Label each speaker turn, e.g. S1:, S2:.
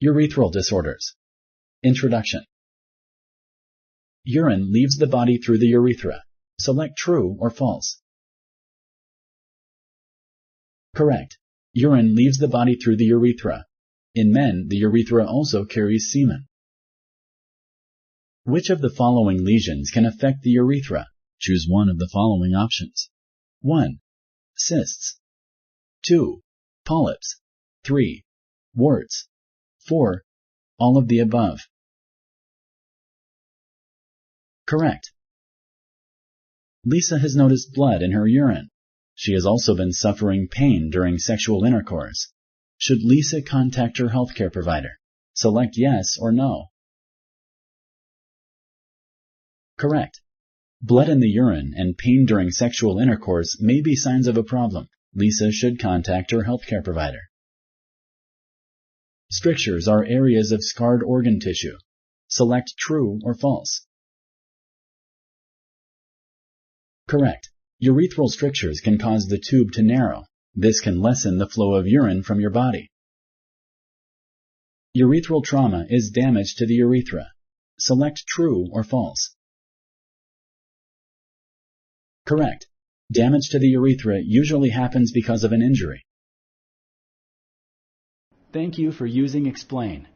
S1: Urethral disorders. Introduction. Urine leaves the body through the urethra. Select true or false. Correct. Urine leaves the body through the urethra. In men, the urethra also carries semen. Which of the following lesions can affect the urethra? Choose one of the following options. 1. Cysts. 2. Polyps. 3. Warts. 4. All of the above. Correct. Lisa has noticed blood in her urine. She has also been suffering pain during sexual intercourse. Should Lisa contact her healthcare provider? Select yes or no. Correct. Blood in the urine and pain during sexual intercourse may be signs of a problem. Lisa should contact her healthcare provider. Strictures are areas of scarred organ tissue. Select true or false. Correct. Urethral strictures can cause the tube to narrow. This can lessen the flow of urine from your body. Urethral trauma is damage to the urethra. Select true or false. Correct. Damage to the urethra usually happens because of an injury. Thank you for using Explain.